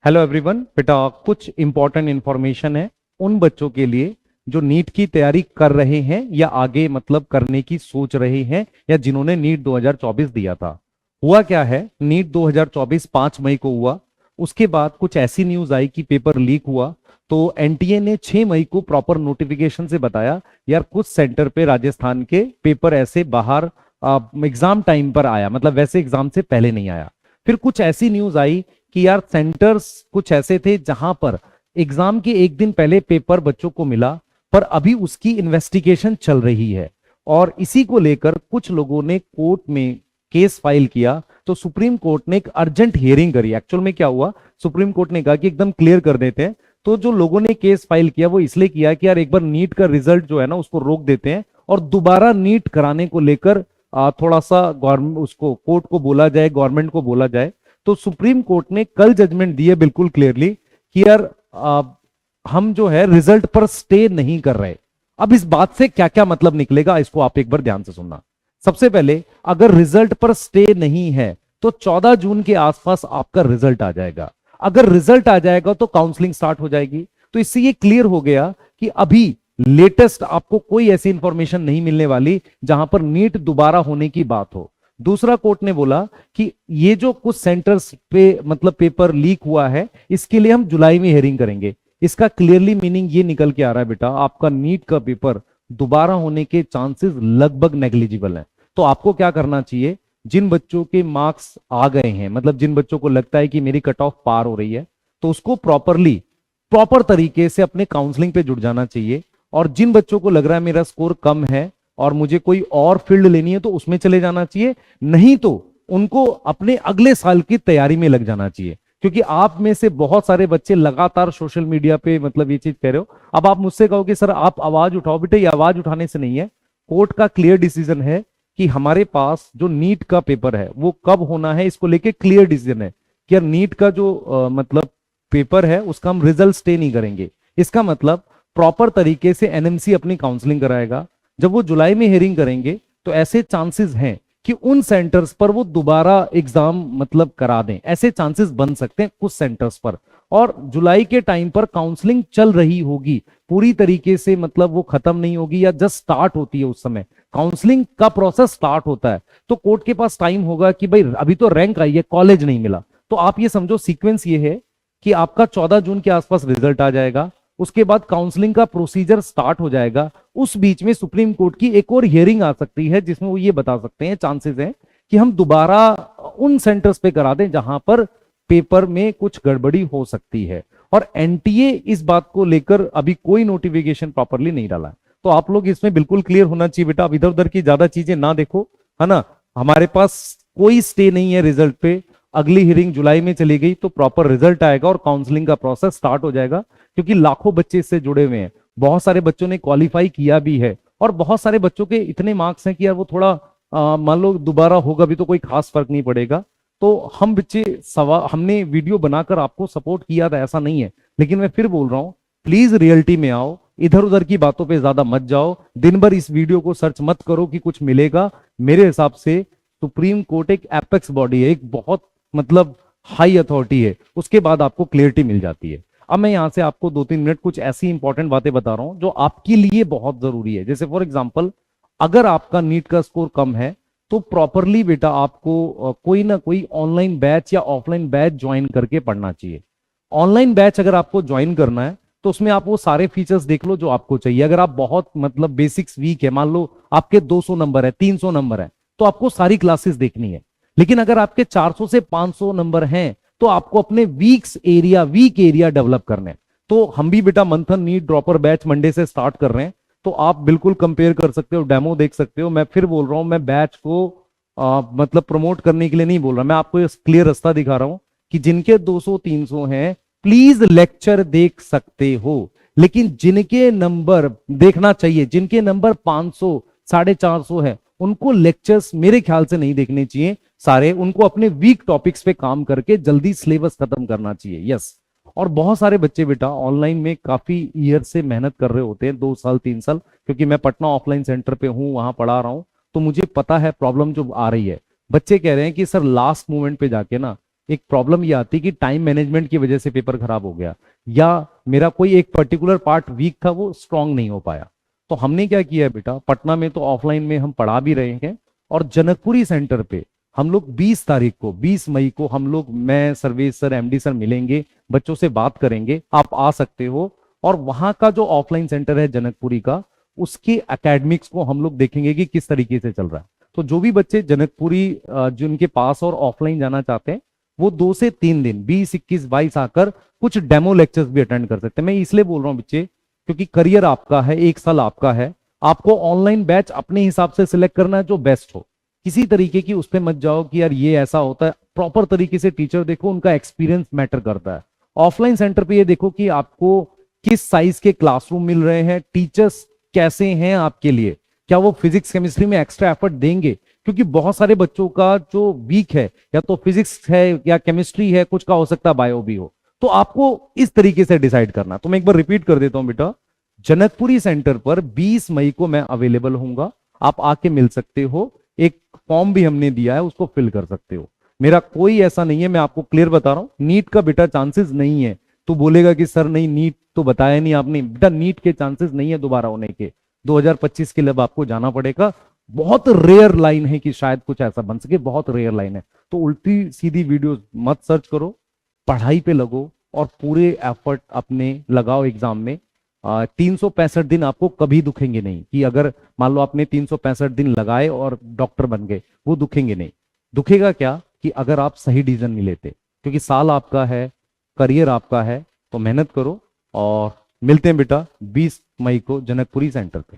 Hello everyone. बेटा कुछ important information है उन बच्चों के लिए जो नीट की तैयारी कर रहे हैं या आगे मतलब करने की सोच रहे हैं या जिन्होंने नीट 2024 दिया था। हुआ क्या है, नीट 2024 5 मई को हुआ। उसके बाद कुछ ऐसी न्यूज आई कि पेपर लीक हुआ। तो एनटीए ने 6 मई को प्रॉपर नोटिफिकेशन से बताया यार कुछ सेंटर पे राजस्थान के पेपर ऐसे बाहर एग्जाम टाइम पर आया, मतलब वैसे एग्जाम से पहले नहीं आया। फिर कुछ ऐसी न्यूज आई कि यार सेंटर्स कुछ ऐसे थे जहां पर एग्जाम के एक दिन पहले पेपर बच्चों को मिला, पर अभी उसकी इन्वेस्टिगेशन चल रही है। और इसी को लेकर कुछ लोगों ने कोर्ट में केस फाइल किया। तो सुप्रीम कोर्ट ने एक अर्जेंट हियरिंग करी। एक्चुअल में क्या हुआ, सुप्रीम कोर्ट ने कहा कि एकदम क्लियर कर देते हैं। तो जो लोगों ने केस फाइल किया वो इसलिए किया कि यार एक बार नीट का रिजल्ट जो है ना उसको रोक देते हैं और दोबारा नीट कराने को लेकर थोड़ा सा गवर्नमेंट उसको कोर्ट को बोला जाए, गवर्नमेंट को बोला जाए। तो सुप्रीम कोर्ट ने कल जजमेंट दी है बिल्कुल क्लियरली कि यार हम जो है रिजल्ट पर स्टे नहीं कर रहे। अब इस बात से क्या क्या मतलब निकलेगा इसको आप एक बार ध्यान से सुनना। सबसे पहले अगर रिजल्ट पर स्टे नहीं है तो 14 जून के आसपास आपका रिजल्ट आ जाएगा। अगर रिजल्ट आ जाएगा तो काउंसलिंग स्टार्ट हो जाएगी। तो इससे ये क्लियर हो गया कि अभी लेटेस्ट आपको कोई ऐसी इंफॉर्मेशन नहीं मिलने वाली जहां पर नीट दोबारा होने की बात हो। दूसरा कोर्ट ने बोला कि ये जो कुछ सेंटर्स पे मतलब पेपर लीक हुआ है इसके लिए हम जुलाई में हियरिंग करेंगे। इसका क्लियरली मीनिंग ये निकल के आ रहा है बेटा, आपका नीट का पेपर दोबारा होने के चांसेस लगभग नेग्लिजिबल हैं। तो आपको क्या करना चाहिए, जिन बच्चों के मार्क्स आ गए हैं, मतलब जिन बच्चों को लगता है कि मेरी कट ऑफ पार हो रही है, तो उसको प्रॉपर तरीके से अपने काउंसलिंग पे जुड़ जाना चाहिए। और जिन बच्चों को लग रहा है मेरा स्कोर कम है और मुझे कोई और फील्ड लेनी है तो उसमें चले जाना चाहिए, नहीं तो उनको अपने अगले साल की तैयारी में लग जाना चाहिए। क्योंकि आप में से बहुत सारे बच्चे लगातार सोशल मीडिया पे मतलब ये चीज कह रहे हो। अब आप मुझसे कहो कि सर आप आवाज उठाओ, बेटे ये आवाज उठाने से नहीं है। कोर्ट का क्लियर डिसीजन है कि हमारे पास जो नीट का पेपर है वो कब होना है, इसको लेके क्लियर डिसीजन है कि यार नीट का जो मतलब पेपर है उसका हम रिजल्ट स्टे नहीं करेंगे। इसका मतलब प्रॉपर तरीके से एनएमसी अपनी काउंसलिंग कराएगा। जब वो जुलाई में हियरिंग करेंगे तो ऐसे चांसेस हैं कि उन सेंटर्स पर वो दोबारा एग्जाम मतलब करा दें। ऐसे चांसेस बन सकते हैं कुछ सेंटर्स पर। और जुलाई के टाइम पर काउंसलिंग चल रही होगी, पूरी तरीके से मतलब वो खत्म नहीं होगी या जस्ट स्टार्ट होती है। उस समय काउंसलिंग का प्रोसेस स्टार्ट होता है तो कोर्ट के पास टाइम होगा कि भाई अभी तो रैंक आई है, कॉलेज नहीं मिला। तो आप ये समझो सीक्वेंस ये है कि आपका 14 जून के आसपास रिजल्ट आ जाएगा, उसके बाद काउंसलिंग का प्रोसीजर स्टार्ट हो जाएगा। उस बीच में सुप्रीम कोर्ट की एक और हियरिंग आ सकती है जिसमें वो ये बता सकते हैं, चांसेस हैं कि हम दोबारा उन सेंटर्स पे करा दें जहां पर पेपर में कुछ गड़बड़ी हो सकती है। और एनटीए इस बात को लेकर अभी कोई नोटिफिकेशन प्रॉपरली नहीं डाला है। तो आप लोग इसमें बिल्कुल क्लियर होना चाहिए बेटा, अब इधर उधर की ज्यादा चीजें ना देखो, है ना। हमारे पास कोई स्टे नहीं है रिजल्ट पे। अगली हियरिंग जुलाई में चली गई तो प्रॉपर रिजल्ट आएगा और काउंसलिंग का प्रोसेस स्टार्ट हो जाएगा। क्योंकि लाखों बच्चे इससे जुड़े हुए हैं, बहुत सारे बच्चों ने क्वालिफाई किया भी है और बहुत सारे बच्चों के इतने मार्क्स हैं कि यार वो थोड़ा मान लो दोबारा होगा भी तो कोई खास फर्क नहीं पड़ेगा। तो हम बच्चे हमने वीडियो बनाकर आपको सपोर्ट किया था, ऐसा नहीं है। लेकिन मैं फिर बोल रहा हूं, प्लीज रियलिटी में आओ, इधर उधर की बातों पे ज्यादा मत जाओ। दिन भर इस वीडियो को सर्च मत करो कि कुछ मिलेगा। मेरे हिसाब से सुप्रीम कोर्ट एक एपेक्स बॉडी है, एक बहुत मतलब हाई अथॉरिटी है, उसके बाद आपको क्लियरिटी मिल जाती है। अब मैं यहां से आपको 2-3 मिनट कुछ ऐसी इंपॉर्टेंट बातें बता रहा हूं जो आपके लिए बहुत जरूरी है। जैसे फॉर एग्जांपल, अगर आपका नीट का स्कोर कम है तो प्रॉपरली बेटा आपको कोई ना कोई ऑनलाइन बैच या ऑफलाइन बैच ज्वाइन करके पढ़ना चाहिए। ऑनलाइन बैच अगर आपको ज्वाइन करना है तो उसमें आप वो सारे फीचर्स देख लो जो आपको चाहिए। अगर आप बहुत मतलब बेसिक्स वीक है, मान लो आपके 200 नंबर है, 300 नंबर है, तो आपको सारी क्लासेस देखनी है। लेकिन अगर आपके 400 से 500 नंबर हैं तो आपको अपने वीक एरिया डेवलप करने हैं। तो हम भी बेटा मंथन नीट ड्रॉपर बैच मंडे से स्टार्ट कर रहे हैं, तो आप बिल्कुल कंपेयर कर सकते हो, डेमो देख सकते हो। मैं फिर बोल रहा हूं, मैं बैच को मतलब प्रमोट करने के लिए नहीं बोल रहा, मैं आपको क्लियर रास्ता दिखा रहा हूं कि जिनके 200-300 हैं प्लीज लेक्चर देख सकते हो। लेकिन जिनके नंबर देखना चाहिए, जिनके नंबर 500 450 है, उनको लेक्चर्स मेरे ख्याल से नहीं देखने चाहिए सारे। उनको अपने वीक टॉपिक्स पे काम करके जल्दी सिलेबस खत्म करना चाहिए। यस। और बहुत सारे बच्चे बेटा ऑनलाइन में काफी ईयर से मेहनत कर रहे होते हैं, 2 साल 3 साल। क्योंकि मैं पटना ऑफलाइन सेंटर पे हूं, वहां पढ़ा रहा हूं, तो मुझे पता है प्रॉब्लम जो आ रही है। बच्चे कह रहे हैं कि सर लास्ट मोमेंट पे जाके ना एक प्रॉब्लम ये आती कि टाइम मैनेजमेंट की वजह से पेपर खराब हो गया, या मेरा कोई एक पर्टिकुलर पार्ट वीक था, वो स्ट्रांग नहीं हो पाया। तो हमने क्या किया बेटा, पटना में तो ऑफलाइन में हम पढ़ा भी रहे हैं, और जनकपुरी सेंटर पे हम लोग 20 तारीख को, 20 मई को हम लोग, मैं, सर्वेश सर, एमडी सर मिलेंगे, बच्चों से बात करेंगे, आप आ सकते हो। और वहां का जो ऑफलाइन सेंटर है जनकपुरी का, उसके एकेडमिक्स को हम लोग देखेंगे कि किस तरीके से चल रहा है। तो जो भी बच्चे जनकपुरी जिनके पास और ऑफलाइन जाना चाहते हैं, वो 2 से 3 दिन 20, 21, 22 आकर कुछ डेमो लेक्चर्स भी अटेंड कर सकते हैं। मैं इसलिए बोल रहा हूं बच्चे, क्योंकि करियर आपका है, 1 साल आपका है, आपको ऑनलाइन बैच अपने हिसाब से सिलेक्ट करना है जो बेस्ट हो। किसी तरीके की उस पर मत जाओ कि यार ये ऐसा होता है, प्रॉपर तरीके से टीचर देखो, उनका एक्सपीरियंस मैटर करता है। ऑफलाइन सेंटर पे ये देखो कि आपको किस साइज के क्लासरूम मिल रहे हैं, टीचर्स कैसे हैं आपके लिए, क्या वो फिजिक्स केमिस्ट्री में एक्स्ट्रा एफर्ट देंगे, क्योंकि बहुत सारे बच्चों का जो वीक है, या तो फिजिक्स है या केमिस्ट्री है, कुछ का हो सकता है बायो भी हो। तो आपको इस तरीके से डिसाइड करना। तो मैं एक बार रिपीट कर देता हूं बेटा, जनकपुरी सेंटर पर 20 मई को मैं अवेलेबल होऊंगा, आप आके मिल सकते हो। एक फॉर्म भी हमने दिया है, उसको फिल कर सकते हो। मेरा कोई ऐसा नहीं है, मैं आपको क्लियर बता रहा हूं, नीट का बेटा चांसेस नहीं है। तो बोलेगा कि सर नहीं, नीट तो बताया नहीं आपने, बेटा नीट के चांसेस नहीं है दोबारा होने के। 2025 के लिए अब आपको जाना पड़ेगा। बहुत रेयर लाइन है कि शायद कुछ ऐसा बन सके, बहुत रेयर लाइन है। तो उल्टी सीधी वीडियोस मत सर्च करो, पढ़ाई पे लगो और पूरे एफर्ट अपने लगाओ एग्जाम में। 365 दिन आपको कभी दुखेंगे नहीं, कि अगर मान लो आपने 365 दिन लगाए और डॉक्टर बन गए, वो दुखेंगे नहीं। दुखेगा क्या कि अगर आप सही डिसीजन नहीं लेते, क्योंकि साल आपका है, करियर आपका है। तो मेहनत करो, और मिलते हैं बेटा 20 मई को जनकपुरी सेंटर पे।